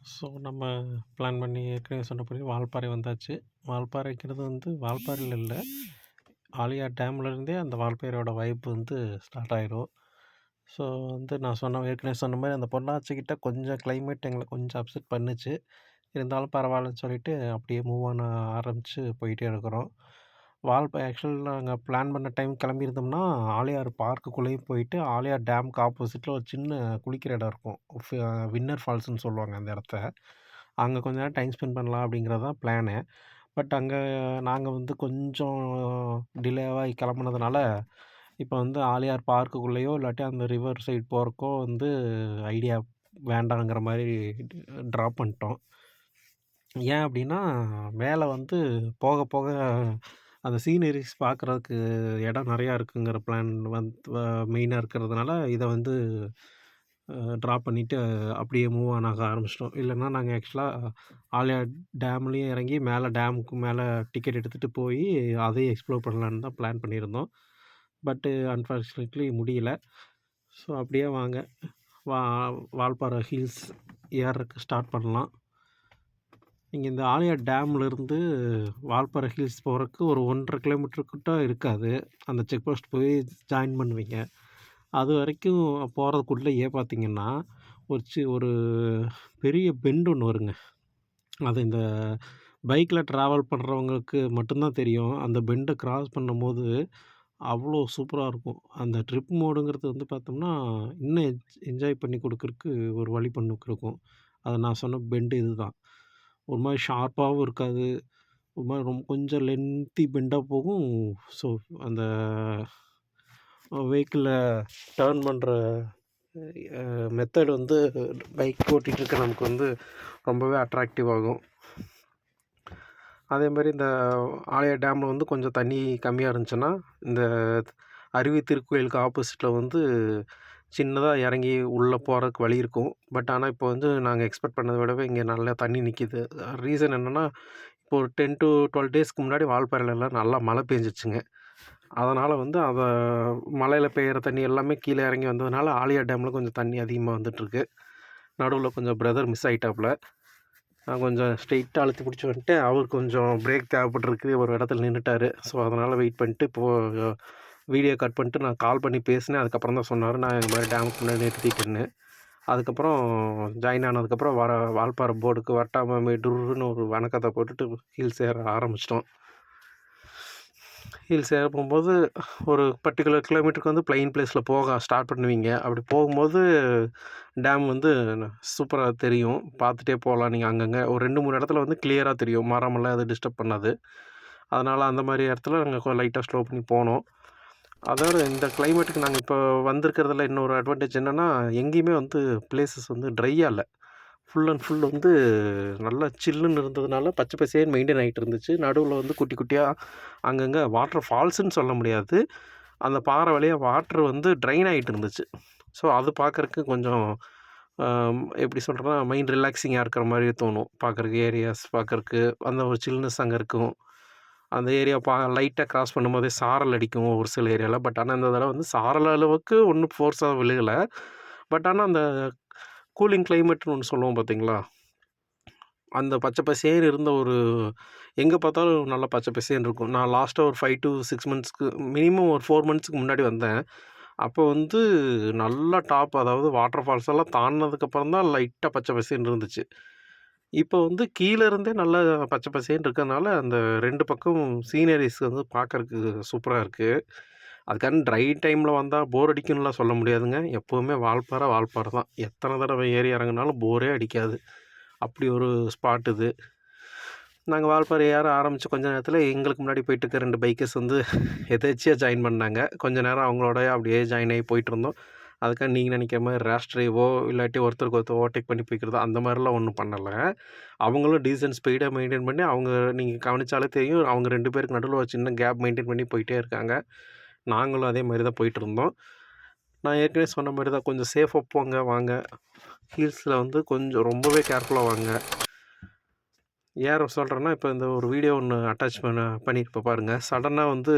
So நம்ம plan பண்ணி ஏற்கனவே சொன்னபடி வால்பாறை வந்தாச்சு. வால்பாறைங்கிறது வந்து வால்பாறையில இல்ல. ஆழியார் டேம்லேருந்தே அந்த வால்பாறையோட வைப் வந்து ஸ்டார்ட் ஆயிரும். ஸோ வந்து நான் ஏற்கனவே சொன்ன மாரி அந்த பொள்ளாச்சிக்கிட்ட கொஞ்சம் கிளைமேட் எங்கள கொஞ்சம் அப்செட் பண்ணுச்சு. இருந்தாலும் பரவாயில்லன்னு சொல்லிட்டு அப்படியே மூவ் ஆன ஆரம்பிச்சு போயிட்டே இருக்கிறோம். ஆக்சுவல் நாங்க பிளான் பண்ண டைம் கிளம்பியிருந்தோம்னா, ஆழியார் பார்க்குக்குள்ளேயும் போயிட்டு, ஆழியார் டேம்க்கு ஆப்போசிட்ல ஒரு சின்ன குளிக்கிற இடம் இருக்கும். வின்னர் ஃபால்ஸ்ன்னு சொல்லுவாங்க அந்த இடத்த. அங்க கொஞ்ச நேரம் டைம் ஸ்பெண்ட் பண்ணலாம் அப்படிங்கிறது தான் பிளானு. பட் அங்க நாங்க வந்து கொஞ்சம் டிலேவாகி கிளம்புனதுனால, இப்போ வந்து ஆழியார் பார்க்குக்குள்ளேயோ இல்லாட்டி அந்த ரிவர் சைட் போறக்கோ வந்து ஐடியா வேண்டாங்கிற மாரி ட்ராப் பண்ணிட்டோம். ஏன் அப்படின்னா, மேல வந்து போக போக அந்த சீனரீஸ் பார்க்குறதுக்கு இடம் நெறையா இருக்குங்கிற பிளான் மெயினா இருக்கிறதுனால, இத வந்து ட்ராப் பண்ணிட்டு அப்படியே மூவ் ஆன் ஆக ஆரம்பிச்சிட்டோம். இல்லன்னா நாங்க ஆக்சுவலா ஆழியார் டேம்லயும் இறங்கி மேல டேமுக்கு மேல டிக்கெட் எடுத்துட்டு போயி, அதையும் எக்ஸ்ப்ளோர் பண்ணலான்னு தான் பிளான் பண்ணியிருந்தோம். பட்டு அன்ஃபார்ச்சுனேட்லி முடியல. ஸோ அப்படியே வாங்க, வா வால்பாறை ஹில்ஸ் ஏர்றதுக்கு ஸ்டார்ட் பண்ணலாம். இங்க இந்த ஆழியார் டேம்லேருந்து வால்பாறை ஹில்ஸ் போறதுக்கு ஒரு 1 1/2 கிலோமீட்டர் கிட்ட இருக்காது. அந்த செக் போஸ்ட் போய் ஜாயின் பண்ணுவீங்க. அதுவரைக்கும் போறதுக்குள்ளயே பார்த்தீங்கன்னா, ஒரு பெரிய பெண்ட் ஒண்ணு வருங்க. அது இந்த பைக்ல ட்ராவல் பண்றவங்களுக்கு மட்டும் தான் தெரியும். அந்த பெண்ட கிராஸ் பண்ணும்போது, அவ்வளோ சூப்பரா இருக்கும். அந்த ட்ரிப் மோடுங்கிறது வந்து பார்த்தோம்னா, இன்னும் என்ஜாய் பண்ணி குடுக்கறக்கு ஒரு வழி பண்ணி குடுக்கும். அது நான் சொன்ன பெண்ட் இதுதான். ஒரு மாரி ஷார்ப்பாவும் இருக்காது. ஒரு மாரி கொஞ்சம் லென்த்தி பெண்டா போகும். ஸோ அந்த வெஹிக்கிள டர்ன் பண்ற மெத்தட் வந்து பைக் ஓட்டிட்டு இருக்க நமக்கு வந்து ரொம்பவே அட்ராக்டிவ் ஆகும். அதேமாரி இந்த ஆழியார் டேம்ல வந்து கொஞ்சம் தண்ணி கம்மியா இருந்துச்சுன்னா, இந்த அருவி திருக்கோயிலுக்கு ஆப்போசிட்ல வந்து சின்னதா இறங்கி உள்ள போறதுக்கு வழி இருக்கும். பட் ஆனா இப்போ வந்து நாங்க எக்ஸ்பெக்ட் பண்ணத விடவே இங்க நல்லா தண்ணி நிக்கிது. ரீசன் என்னன்னா, இப்போ ஒரு 10 to 12 டேஸ்க்கு முன்னாடி வால்பாறையிலலாம் நல்லா மழை பெஞ்சிச்சுங்க. அதனால வந்து மழையில பெய்யிற தண்ணி எல்லாமே கீழ இறங்கி வந்ததுனால, ஆழியார் டேம்ல கொஞ்சம் தண்ணி அதிகமா வந்துட்டுருக்கு. நடுவுல கொஞ்சம் பிரதர் மிஸ் ஆயிட்டாப்புல. நான் கொஞ்சம் ஸ்ட்ரெயிட்டா அழுத்தி பிடிச்சு வந்துட்டேன். அவருக்கு கொஞ்சம் பிரேக் தேவைப்பட்டுருக்கு. ஒரு இடத்துல நின்னுட்டாரு. ஸோ, அதனால வெயிட் பண்ணிட்டு வீடியோ கட் பண்ணிட்டு நான் கால் பண்ணி பேசினேன். அதுக்கப்புறம் தான் சொன்னாரு, நான் இந்த மாரி டேமுக்கு முன்னாடி நிறுத்திட்டேன்னு. அதுக்கப்புறம் ஜாயின் ஆனதுக்கப்புறம் வால்பாறை போர்டுக்கு வட்டாம டுர்ருன்னு ஒரு வணக்கத்த போட்டுட்டு ஹில்ஸ் ஏற ஆரம்பிச்சிட்டோம். ஹில்ஸ் ஏற போகும்போது ஒரு பர்ட்டிகுலர் கிலோமீட்டருக்கு வந்து பிளைன் பிளேஸில் போக ஸ்டார்ட் பண்ணுவீங்க. அப்படி போகும்போது டேம் வந்து சூப்பரா தெரியும். பார்த்துட்டே போகலாம். நீங்க அங்கங்க ஒரு 2, 3 இடத்துல வந்து கிளியரா தெரியும். மரமெல்லாம் எதுவும் டிஸ்டர்ப் பண்ணாது. அதனால அந்த மாரி இடத்துல நாங்க லைட்டா ஸ்லோ பண்ணி போனோம். அதோட இந்த கிளைமேட்டுக்கு நாங்க இப்போ வந்திருக்கிறதுல இன்னொரு அட்வான்டேஜ் என்னன்னா, எங்கேயுமே வந்து பிளேஸஸ் வந்து ட்ரையா இல்ல. ஃபுல் அண்ட் ஃபுல் வந்து நல்லா சில்லுன்னு இருந்ததுனால பச்சை பசேல்னு மெயின்டெயின் ஆயிட்டு இருந்துச்சு. நடுவுல வந்து குட்டி குட்டியா அங்கங்க வாட்டர் ஃபால்ஸ்ன்னு சொல்ல முடியாது. அந்த பாறை வழியா வாட்டர் வந்து ட்ரெயின் ஆயிட்டு இருந்துச்சு. ஸோ அது பார்க்கறக்கு கொஞ்சம் எப்படி சொல்றதுன்னா, மைண்ட் ரிலாக்ஸிங்கா இருக்கிற மாரி தோணும். பார்க்கறக்கு ஏரியாஸ் பார்க்கறக்கு அந்த ஒரு சில்னஸ் அங்க இருக்கும். அந்த ஏரியா லைட்டா கிராஸ் பண்ணும்போதே சாரல் அடிக்கும் ஒரு சில ஏரியால. பட் ஆனா இந்த தடவ வந்து சாரல் அளவுக்கு ஒண்ணும் ஃபோர்ஸா விழுகல. பட் ஆனா அந்த கூலிங் கிளைமேட்ன்னு ஒண்ணு சொல்லுவோம் பார்த்தீங்களா? அந்த பச்சை பசேல்னு இருந்த எங்க பார்த்தாலும் நல்லா பச்சை பசேல்னு இருக்கும். நான் லாஸ்ட்டா ஒரு 5 to 6 மந்த்ஸ்க்கு மினிமம் ஒரு 4 மந்த்ஸ்க்கு முன்னாடி வந்தேன். அப்போ வந்து நல்லா அதாவது வாட்டர் ஃபால்ஸ் எல்லாம் தாண்டுனதுக்கப்புறம் தான் லைட்டா பச்சை பசேல்னு இருந்துச்சு. இப்போ வந்து கீழ இருந்தே நல்லா பச்சை பசேல்னு இருக்கறனால, அந்த 2 பக்கமும் சீனரீஸ் வந்து பார்க்கறக்கு சூப்பரா இருக்கு. அதுக்கான ட்ரை டைம்ல வந்தா போர் அடிக்கும்னுலாம் சொல்ல முடியாதுங்க. எப்பவுமே வால்பாறை தான். எத்தன தடவ ஏறி இறங்குனாலும் போரே அடிக்காது. அப்படி ஒரு ஸ்பாட் இது. நாங்க வால்பாறை ஏற ஆரம்பிச்ச கொஞ்ச நேரத்தில எங்களுக்கு முன்னாடி போயிட்டு இருக்க 2 பைக்கர்ஸ் வந்து எதேர்ச்சியா ஜாயின் பண்ணாங்க. கொஞ்ச நேரம் அவங்களோடயே அப்படியே ஜாயின் ஆகி போயிட்டுருந்தோம். அதுக்காக நீங்க நினைக்கிற மாரி ரேஷ் டிரைவோ இல்லாட்டி ஒருத்தருக்கு ஒருத்தர் ஓவர்டேக் பண்ணி போய்க்கிறதோ அந்த மாரிலாம் ஒண்ணும் பண்ணல. அவங்களும் டீசென்ட் ஸ்பீடா மெயின்டெயின் பண்ணி நீங்க கவனிச்சாலே தெரியும். அவங்க 2 பேருக்கு நடுவுல ஒரு சின்ன கேப் மெயின்டெயின் பண்ணி போயிட்டே இருக்காங்க. நாங்களும் அதே மாரி தான் போயிட்டுருந்தோம். நான் ஏற்கனவே சொன்ன மாரி தான் கொஞ்சம் சேஃபா போங்க, வாங்க. ஹில்ஸ்ல வந்து கொஞ்சம் ரொம்பவே கேர்ஃபுல்லா வாங்க. ஏன் சொல்கிறேன்னா, இப்போ இந்த ஒரு வீடியோ ஒண்ணு அட்டாச் பண்ணியிருப்பேன் பாருங்க. சடனா வந்து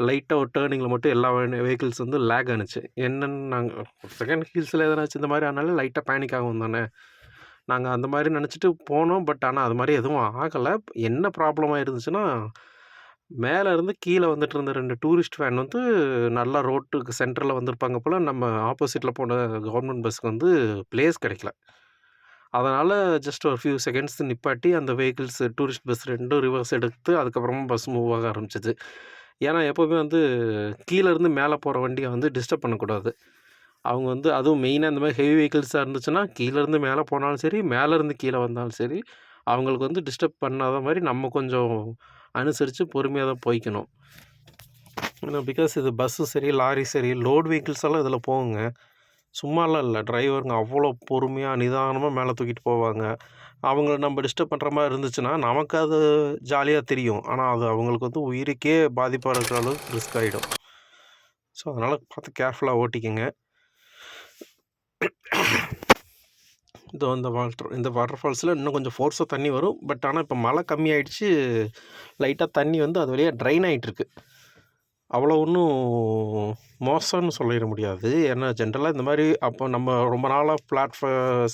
லைட்டா ஒரு டர்னிங்கில மட்டும் எல்லா வெஹிக்கிள்ஸ் வந்து லேக் ஆனுச்சு. என்னன்னு நாங்க ஒரு செகண்ட் ஹில்ஸ்ல எதனாச்சும் இந்த மாரி ஆனாலே லைட்டா பேனிக் ஆகும் தானே! நாங்க அந்த மாரி நெனச்சுட்டு போனோம். பட் ஆனா அது மாரி எதுவும் ஆகல. என்ன ப்ராப்ளம் ஆயிருந்துச்சுன்னா, மேல இருந்து கீழ வந்துட்டுருந்த 2 டூரிஸ்ட் வேன் வந்து நல்லா ரோட்டுக்கு சென்டர்ல வந்திருப்பாங்க போல. நம்ம ஆப்போசிட்ல போன கவர்மெண்ட் பஸ்க்கு வந்து பிளேஸ் கெடைக்கல. அதனால ஜஸ்ட் ஒரு ஃபியூ செகண்ட்ஸ் நிப்பாட்டி அந்த வெஹிக்கிள்ஸ் டூரிஸ்ட் பஸ் 2ம் ரிவர்ஸ் எடுத்து அதுக்கப்புறமா பஸ் மூவ் ஆக ஆரம்பிச்சது. ஏன்னா எப்பவுமே வந்து கீழ இருந்து மேல போற வண்டிய வந்து டிஸ்டர்ப் பண்ணக்கூடாது. அவங்க வந்து அதுவும் மெயினா இந்த மாரி ஹெவி வெஹிக்கிள்ஸா இருந்துச்சுன்னா, கீழ இருந்து மேல போனாலும் சரி, மேல இருந்து கீழ வந்தாலும் சரி, அவங்களுக்கு வந்து டிஸ்டர்ப் பண்ணாத மாரி நம்ம கொஞ்சம் அனுசரிச்சு பொறுமையா தான் போய்க்கணும். ஏன்னா பிகாஸ் இது பஸ்ஸும் சரி, லாரி சரி, லோட் வெஹிக்கிள்ஸ் எல்லாம் இதில போகுங்க. சும்மாலாம் இல்ல. டிரைவருங்க அவ்வளோ பொறுமையா, நிதானமா மேல தூக்கிட்டு போவாங்க. அவங்கள நம்ம டிஸ்டர்ப் பண்ற மாரி இருந்துச்சுன்னா, நமக்கு அது ஜாலியா தெரியும். ஆனா அது அவங்களுக்கு வந்து உயிருக்கே பாதிப்பா இருக்கிற அளவுக்கு ரிஸ்க் ஆயிடும். ஸோ, அதனால பார்த்து கேர்ஃபுல்லா ஓட்டிக்கங்க. இதோ இந்த வாட்டர் ஃபால்ஸ்ல இன்னும் கொஞ்சம் ஃபோர்ஸா தண்ணி வரும். பட் ஆனா இப்ப மழை கம்மியாயிடுச்சு. லைட்டா தண்ணி வந்து அது வழியா ட்ரைன் ஆயிட்டுருக்கு. அவ்வளோ ஒண்ணும் மோசம்னு சொல்லிற முடியாது. ஏன்னா ஜென்ரலா இந்த மாரி அப்போ நம்ம ரொம்ப நாளா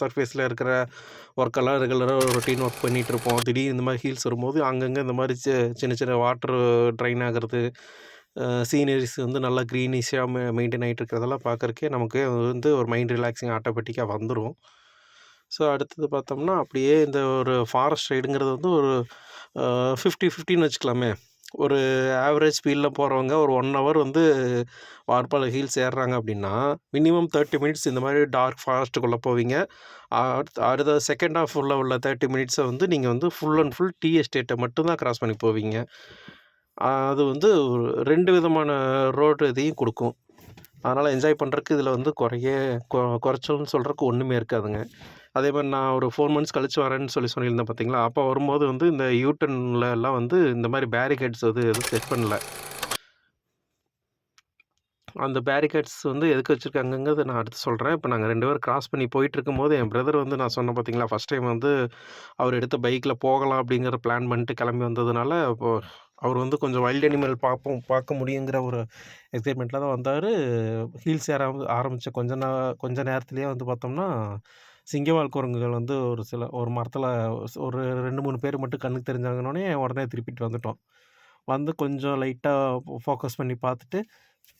சர்ஃபேஸ்ல இருக்கிற ஒர்க்கெல்லாம் ரெகுலரா ரொட்டீன் ஒர்க் பண்ணிட்டுருப்போம். திடீர்னு இந்த மாரி ஹீல்ஸ் வரும்போது அங்கங்க இந்த மாரி சின்ன சின்ன வாட்டர் ட்ரைன் ஆகுறது, சீனரீஸ் வந்து நல்லா க்ரீனிஷா மெயின்டெயின் ஆயிட்டு இருக்கிறதெல்லாம் பார்க்கறக்கே நமக்கு வந்து ஒரு மைண்ட் ரிலாக்ஸிங் ஆட்டோமேட்டிக்கா வந்துரும். ஸோ அடுத்தது பார்த்தோம்னா, அப்படியே இந்த ஒரு ஃபாரஸ்ட் ரைடுங்கிறது வந்து ஒரு 50-50ன்னு வச்சுக்கலாமே. ஒரு ஆவரேஜ் ஸ்பீட்ல போறவங்க ஒரு 1 ஹவர் வந்து வால்பாறை ஹில்ஸ் ஏறுறாங்க அப்படின்னா, மினிமம் 30 மினிட்ஸ் இந்த மாரி டார்க் ஃபாரஸ்ட்டுக்குள்ள போவீங்க. அடுத்த செகண்ட் ஹாஃப் உள்ள 30 மினிட்ஸ வந்து நீங்க வந்து ஃபுல் அண்ட் ஃபுல் டீ எஸ்டேட்ட மட்டும் தான் கிராஸ் பண்ணி போவீங்க. அது வந்து ஒரு 2 விதமான ரோடு இதையும் குடுக்கும். அதனால என்ஜாய் பண்றதுக்கு இதில வந்து குறைச்சல்னு சொல்றதுக்கு ஒண்ணுமே இருக்காதுங்க. அதே மாரி நான் ஒரு 4 மந்த்ஸ் கழிச்சு வரேன்னு சொல்லியிருந்தேன் பார்த்தீங்களா? அப்போ வரும்போது வந்து இந்த யூட்டர்ன்லலாம் வந்து இந்த மாரி பேரிகேட்ஸ் எதுவும் செட் பண்ணல. அந்த பேரிகேட்ஸ் வந்து எதுக்கு வச்சிருக்காங்கங்கிறத நான் அடுத்து சொல்றேன். இப்ப நாங்க 2 பேரும் கிராஸ் பண்ணி போயிட்டுருக்கும்போது, என் பிரதர் வந்து நான் சொன்னேன் பார்த்தீங்களா? ஃபர்ஸ்ட் டைம் வந்து அவர் எடுத்த பைக்ல போகலாம் அப்படிங்கிற பிளான் பண்ணிட்டு கிளம்பி வந்ததுனால, இப்போ அவர் வந்து கொஞ்சம் வைல்ட் அனிமல் பார்க்க முடியுங்கிற ஒரு எக்ஸைட்மெண்ட்ல தான் வந்தாரு. ஹில்ஸ் ஏற ஆரம்பிச்ச கொஞ்ச நேரத்திலேயே வந்து பார்த்தோம்னா, சிங்கவால் குரங்குகள் வந்து ஒரு மரத்தில ஒரு 2, 3 பேர் மட்டும் கண்ணுக்கு தெரிஞ்சாங்கன்னோனே, உடனே திருப்பிட்டு வந்துட்டோம். வந்து கொஞ்சம் லைட்டா ஃபோக்கஸ் பண்ணி பார்த்துட்டு,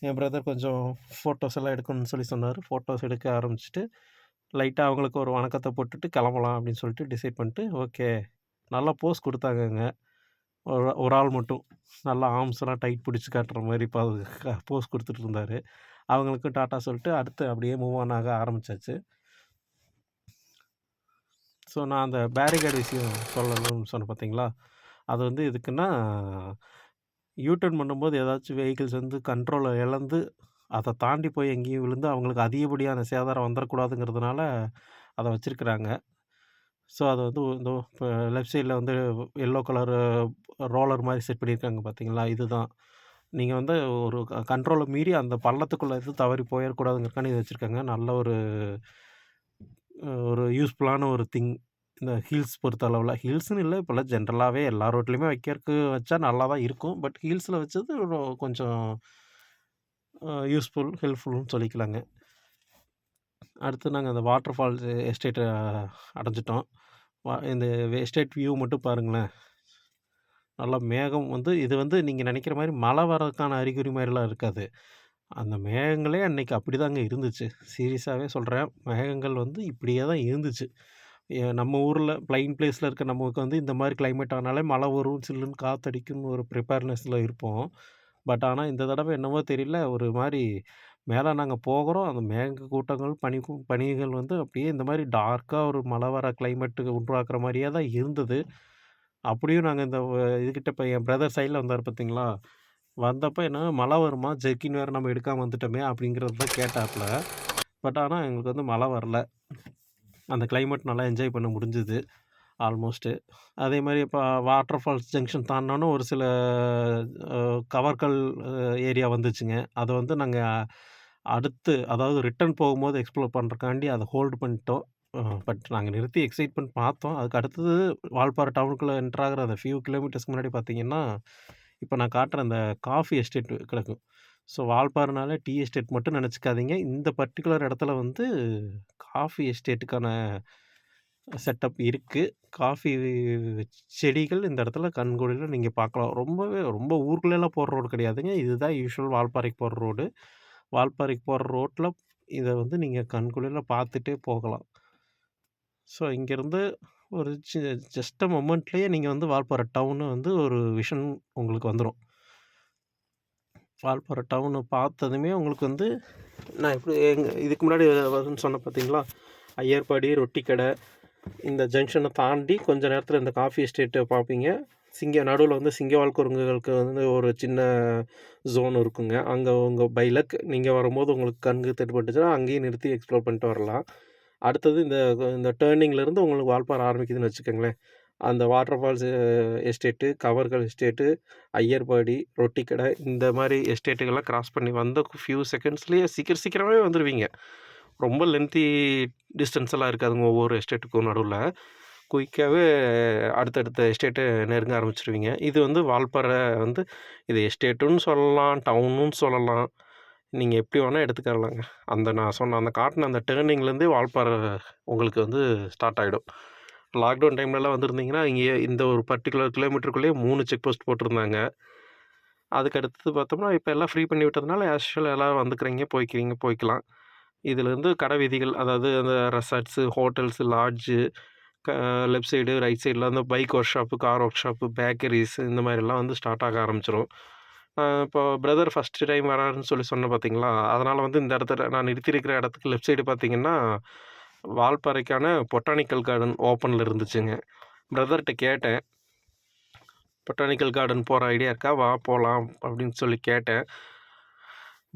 என் பிரதர் கொஞ்சம் ஃபோட்டோஸ் எல்லாம் எடுக்கணும்னு சொன்னாரு. ஃபோட்டோஸ் எடுக்க ஆரம்பிச்சுட்டு, லைட்டா அவங்களுக்கு ஒரு வணக்கத்த போட்டுட்டு கிளம்பலாம் அப்படின்னு சொல்லிட்டு டிசைட் பண்ணிட்டு, ஓகே. நல்லா போஸ் குடுத்தாங்கங்க. ஒரு ஒரு ஆள் மட்டும். நல்லா ஆர்ம்ஸ்லாம் டைட் பிடிச்சு காட்டுற மாரி போஸ் குடுத்துட்டு இருந்தாரு. அவங்களுக்கும் டாட்டா சொல்லிட்டு, அடுத்து அப்படியே மூவ் ஆன் ஆக ஆரம்பிச்சாச்சு. ஸோ, நான் அந்த பேரிகேட் விஷயம் சொல்லணும்னு சொன்னேன் பார்த்தீங்களா? அது வந்து எதுக்குன்னா, யூ டர்ன் பண்ணும்போது ஏதாச்சும் வெஹிக்கிள்ஸ் வந்து கண்ட்ரோல இழந்து, அத தாண்டி போய் எங்கேயும் விழுந்து அவங்களுக்கு அதிகப்படியான சேதாரம் வந்துரக்கூடாதுங்கிறதுனால, அத வச்சிருக்கிறாங்க. ஸோ, அது வந்து இந்த இப்ப லெஃப்ட் சைட்ல வந்து எல்லோ கலரு ரோலர் மாரி செட் பண்ணியிருக்காங்க பார்த்தீங்களா? இதுதான். நீங்க வந்து ஒரு கண்ட்ரோல மீறி அந்த பள்ளத்துக்குள்ள எதுவும் தவறி போயிறக்கூடாதுங்கிறதுக்காண்டி இத வச்சிருக்காங்க. நல்ல ஒரு யூஸ்ஃபுல்லான ஒரு திங். இந்த ஹில்ஸ் பொறுத்த அளவுல. ஹில்ஸ்ன்னு இல்ல, இப்போலாம் ஜென்ரலாவே எல்லா ரோட்லயுமே வச்சா நல்லா தான் இருக்கும். பட் ஹில்ஸ்ல வச்சது கொஞ்சம் யூஸ்ஃபுல், ஹெல்ப்ஃபுல்ன்னு சொல்லிக்கலாங்க. அடுத்து நாங்க அந்த வாட்டர் ஃபால்ஸ் எஸ்டேட்ட அடைஞ்சுட்டோம். இந்த எஸ்டேட் வியூ மட்டும் பாருங்களேன். நல்லா மேகம் வந்து இது வந்து நீங்க நெனைக்கிற மாரி மழை வர்றதுக்கான அறிகுறி மாரிலாம் இருக்காது. அந்த மேகங்களே அன்னைக்கு அப்படிதாங்க இருந்துச்சு. சீரியஸாவே சொல்றேன். மேகங்கள் வந்து இப்படியே தான் இருந்துச்சு. நம்ம ஊர்ல பிளைன் பிளேஸ்ல இருக்க நமக்கு வந்து இந்த மாரி கிளைமேட் ஆனாலே மழை வரும், சில்லுன்னு காத்தடிக்கும்னு ஒரு ப்ரிப்பேர்னஸ்ல இருப்போம். பட் ஆனா இந்த தடவ என்னவோ தெரியல, ஒரு மாரி மேல நாங்க போகுறோம். அந்த மேக கூட்டங்கள், பனிகள் வந்து அப்படியே இந்த மாரி டார்க்கா ஒரு மழை வர கிளைமேட்டுக்கு உருவாக்குற மாரியே தான் இருந்தது. அப்படியும் நாங்க இந்த இதுகிட்ட இப்ப என் பிரதர் சைட்ல வந்தாரு பார்த்தீங்களா? வந்தப்ப என்ன "மழை வருமா? ஜெர்கின் வேற நம்ம எடுக்காம வந்துட்டோமே!" அப்படிங்கிறது தான் கேட்டாப்ல. பட் ஆனா எங்களுக்கு வந்து மழை வரல. அந்த கிளைமேட் நல்லா என்ஜாய் பண்ண முடிஞ்சுது ஆல்மோஸ்ட்டு. அதேமாரி இப்ப வாட்டர் ஃபால்ஸ் ஜங்ஷன் தாண்டுனோன ஒரு சில அ கவர்கள் ஏரியா வந்துச்சுங்க. அத வந்து நாங்க அடுத்து அதாவது ரிட்டர்ன் போகும்போது எக்ஸ்ப்ளோர் பண்றதுக்காண்டி அத ஹோல்டு பண்ணிட்டோம். பட் நாங்க நிறுத்தி எக்ஸைட்மென்ட் பார்த்தோம். அதுக்கு அடுத்தது வால்பாறை டவுனுக்குள்ள என்டர் ஆகுற அந்த ஃபியூ கிலோமீட்டர்ஸ்க்கு முன்னாடி பார்த்தீங்கன்னா, இப்ப நான் காட்டுற அந்த காஃபி எஸ்டேட் கிடக்கும். ஸோ வால்பாறைனாலே டீ எஸ்டேட் மட்டும் நெனச்சுக்காதீங்க. இந்த பர்ட்டிகுலர் இடத்துல வந்து காஃபி எஸ்டேட்டுக்கான செட்டப் இருக்குது. காஃபி செடிகள் இந்த இடத்துல கண்கூடில நீங்கள் பார்க்கலாம். ரொம்ப ஊருக்குள்ளேலாம் போகிற ரோடு கிடையாதுங்க. இதுதான் யூசுவல் வால்பாறைக்கு போகிற ரோடு. வால்பாறைக்கு போகிற ரோட்டில் இதை வந்து நீங்கள் கண்குளிர பார்த்துட்டே போகலாம். ஸோ இங்கேருந்து ஒரு ஜஸ்ட் அ மொமெண்ட்லேயே நீங்கள் வந்து வால்பாறை டவுனு வந்து ஒரு விஷன் உங்களுக்கு வந்துடும். வால்பாறை டவுனை பார்த்ததுமே உங்களுக்கு வந்து நான் எப்படி இதுக்கு முன்னாடி சொன்னேன் பார்த்தீங்களா, ஐயர்பாடி ரொட்டி கடை, இந்த ஜங்ஷனை தாண்டி கொஞ்ச நேரத்தில் இந்த காஃபி எஸ்டேட்டை பார்ப்பீங்க. நடுவில் வந்து சிங்கவால் குரங்குகளுக்கு வந்து ஒரு சின்ன ஜோன் இருக்குங்க. அங்கே உங்கள் பை லக் நீங்கள் வரும்போது உங்களுக்கு கண்ணுக்கு தென்பட்டுச்சுன்னா அங்கேயும் நிறுத்தி எக்ஸ்ப்ளோர் பண்ணிட்டு வரலாம். அடுத்தது இந்த டேர்னிங்லேருந்து உங்களுக்கு வால்பாறை ஆரம்பிக்குதுன்னு வச்சுக்கோங்களேன். அந்த water falls estate, கவர்கள் estate, Iyerpadi, ரொட்டி கடை இந்த மாதிரி எஸ்டேட்டுகள்லாம் கிராஸ் பண்ணி வந்த ஃபியூ செகண்ட்ஸ்லேயே சீக்கிரமாகவே வந்துடுவீங்க. ரொம்ப லென்த்தி டிஸ்டன்ஸ் எல்லாம் இருக்காதுங்க ஒவ்வொரு எஸ்டேட்டுக்கும் நடுவில். குயிக்காகவே அடுத்தடுத்த எஸ்டேட்டை நெருங்க ஆரம்பிச்சிருவீங்க. இது வந்து வால்பாறை வந்து இது எஸ்டேட்டுன்னு சொல்லலாம், டவுனுன்னு சொல்லலாம். நீங்கள் எப்படி வேணால் எடுத்துக்கலாங்க. நான் சொன்ன அந்த காட்டின அந்த டேர்னிங்லேருந்தே வால்பாறை உங்களுக்கு வந்து ஸ்டார்ட் ஆகிடும். லாக்டவுன் டைம்லலாம் வந்திருந்தீங்கன்னா இங்கே இந்த ஒரு பர்டிகுலர் கிலோமீட்டருக்குள்ளேயே 3 செக் போஸ்ட் போட்டிருந்தாங்க. அதுக்கு அடுத்தது பார்த்தோம்னா இப்போ எல்லாம் ஃப்ரீ பண்ணி விட்டதுனால ஆஸ் யூஷுவல் எல்லோரும் வந்துக்கிறீங்க, போய்க்கலாம். இதுலேருந்து கடை வீதிகள், அதாவது அந்த resorts, hotels, lodge, left side, right சைடில் அந்த bike work shop, car work shop, bakeries இந்த மாதிரிலாம் வந்து ஸ்டார்ட் ஆக ஆரம்பிச்சிடும். இப்போ பிரதர் ஃபஸ்ட்டு டைம் வராருன்னு சொன்னேன் பார்த்தீங்களா, அதனால் வந்து இந்த இடத்துல நான் நிறுத்தியிருக்கிற இடத்துக்கு லெஃப்ட் சைடு பார்த்தீங்கன்னா வால்பாறைக்கான பொட்டானிக்கல் கார்டன் ஓப்பனில் இருந்துச்சுங்க. பிரதர்கிட்ட கேட்டேன், பொட்டானிக்கல் கார்டன் போகிற ஐடியா இருக்கா, வா போகலாம் அப்படின்னு சொல்லி கேட்டேன்.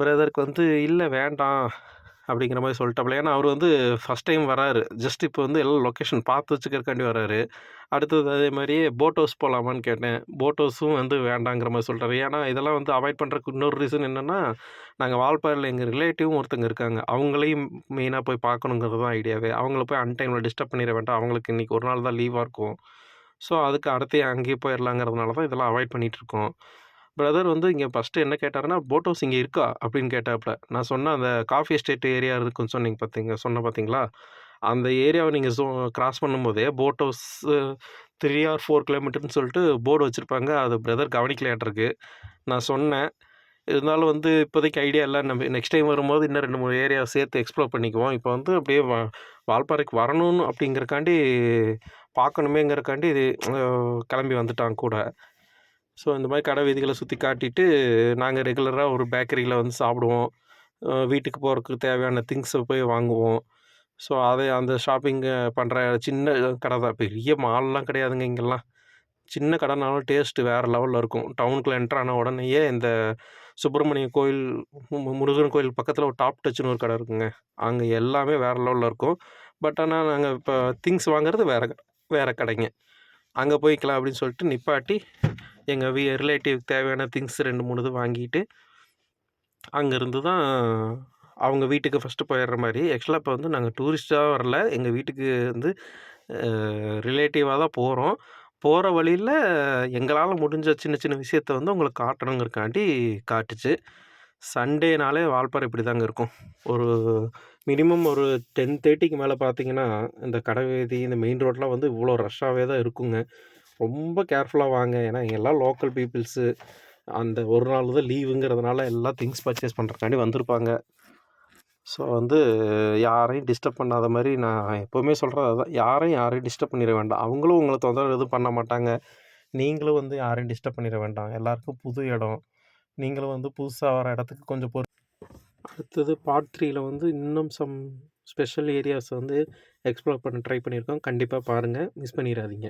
பிரதருக்கு வந்து இல்லை வேண்டாம் அப்படிங்கிற மாதிரி சொல்லிட்டாப்புல. ஏன்னா அவர் வந்து ஃபஸ்ட் டைம் வராரு. ஜஸ்ட் இப்போ வந்து எல்லாம் லொக்கேஷன் பார்த்து வச்சுக்கிறக்காண்டி வராரு. அடுத்தது அதே மாதிரியே போட் ஹவுஸ் போகலாமான்னு கேட்டேன். போட் ஹவுஸும் வந்து வேண்டாங்கிற மாதிரி சொல்லிட்டாரு. ஏன்னா இதெல்லாம் வந்து அவாய்ட் பண்ணுறதுக்கு இன்னொரு ரீசன் என்னென்னா, நாங்கள் வால்பாறையில் எங்கள் ரிலேட்டிவும் ஒருத்தங்க இருக்காங்க. அவங்களையும் மெயினாக போய் பார்க்கணுங்கிறது தான் ஐடியாவே. அவங்கள போய் அன்டைமில் டிஸ்டர்ப் பண்ணிட வேண்டாம். அவங்களுக்கு இன்றைக்கி ஒரு நாள் தான் லீவாக இருக்கும். ஸோ அதுக்கு அடுத்து அங்கேயே போயிடலாங்கிறதுனால தான் இதெல்லாம் அவாய்ட் பண்ணிகிட்ருக்கோம். பிரதர் வந்து இங்கே ஃபஸ்ட்டு என்ன கேட்டாருன்னா, போட் ஹவுஸ் இங்கே இருக்கா அப்படின்னு கேட்டாப்புல. நான் சொன்னேன், அந்த காஃபி எஸ்டேட் ஏரியா இருக்குன்னு சொன்னேன் பார்த்தீங்களா, அந்த ஏரியாவை நீங்கள் கிராஸ் பண்ணும்போதே போட் ஹவுஸ் 3 or 4 கிலோமீட்டர்னு சொல்லிட்டு போர்டு வச்சுருப்பாங்க. அது பிரதர் கவனிக்கலையாட்டிருக்கு. நான் சொன்னேன், இருந்தாலும் வந்து இப்போதைக்கு ஐடியா இல்லை, நம்ம நெக்ஸ்ட் டைம் வரும்போது இன்னும் 2, 3 ஏரியாவை சேர்த்து எக்ஸ்ப்ளோர் பண்ணிக்குவோம். இப்போ வந்து அப்படியே வால்பாறைக்கு வரணும்னு அப்படிங்கிறக்காண்டி பார்க்கணுமேங்கிறக்காண்டி கிளம்பி வந்துட்டான் கூட. ஸோ இந்த மாதிரி கடை வீதிகளை சுற்றி காட்டிட்டு நாங்கள் ரெகுலராக ஒரு பேக்கரியில் வந்து சாப்பிடுவோம். வீட்டுக்கு போகிறதுக்கு தேவையான திங்ஸை போய் வாங்குவோம். ஸோ அந்த ஷாப்பிங்கு பண்ணுற சின்ன கடை தான், பெரிய மால்லாம் கிடையாதுங்க இங்கெல்லாம். சின்ன கடைனாலும் டேஸ்ட்டு வேறு லெவலில் இருக்கும். டவுனுக்குள்ளே என்ட்ரு ஆன உடனேயே இந்த சுப்பிரமணிய கோயில், முருகன் கோயில் பக்கத்தில் ஒரு டாப் டச்சுன்னு ஒரு கடை இருக்குங்க. அங்கே எல்லாமே வேறு லெவலில் இருக்கும். பட் ஆனால் நாங்கள் இப்போ திங்ஸ் வாங்குறது வேறு கடைங்க. அங்கே போய்க்கலாம் அப்படின்னு சொல்லிட்டு நிப்பாட்டி எங்கள் ரிலேட்டிவ்க்கு தேவையான திங்ஸ் 2, 3 இது வாங்கிட்டு அங்கேருந்து தான் அவங்க வீட்டுக்கு ஃபஸ்ட்டு போயிடுற மாதிரி. ஆக்சுவலாக இப்போ வந்து நாங்கள் டூரிஸ்ட்டாக வரல, எங்கள் வீட்டுக்கு வந்து ரிலேட்டிவாக தான் போகிறோம். போகிற வழியில் எங்களால் முடிஞ்ச சின்ன சின்ன விஷயத்த வந்து உங்களுக்கு காட்டணுங்கிறக்காண்டி காட்டுச்சு. சண்டேனாலே வால்பாறை இப்படி தாங்க இருக்கும். ஒரு மினிமம் ஒரு 10:30க்கு மேலே பார்த்தீங்கன்னா, இந்த கடை வீதி, இந்த மெயின் ரோட்லாம் வந்து இவ்வளோ ரஷ்ஷாகவே தான் இருக்குங்க. ரொம்ப கேர்ஃபுல்லாக வாங்க. ஏன்னா எல்லாம் லோக்கல் பீப்புள்ஸு. அந்த ஒரு நாள் தான் லீவுங்கிறதுனால எல்லாம் திங்ஸ் பர்ச்சேஸ் பண்ணுறக்காண்டி வந்திருப்பாங்க. ஸோ வந்து யாரையும் டிஸ்டர்ப் பண்ணாத மாதிரி நான் எப்போவுமே சொல்கிறது அதுதான். யாரையும் டிஸ்டர்ப் பண்ணிட வேண்டாம். அவங்களும் உங்களை தொந்தரவு எதுவும் பண்ண மாட்டாங்க. நீங்களும் வந்து யாரையும் டிஸ்டர்ப் பண்ணிட வேண்டாம். எல்லாருக்கும் புது இடம். நீங்களும் வந்து புதுசாக வர இடத்துக்கு கொஞ்சம் அடுத்தது பார்ட் 3ல் வந்து இன்னும் ஸ்பெஷல் ஏரியாஸ் வந்து எக்ஸ்ப்ளோர் பண்ண ட்ரை பண்ணியிருக்கோம். கண்டிப்பாக பாருங்கள், மிஸ் பண்ணிடாதீங்க.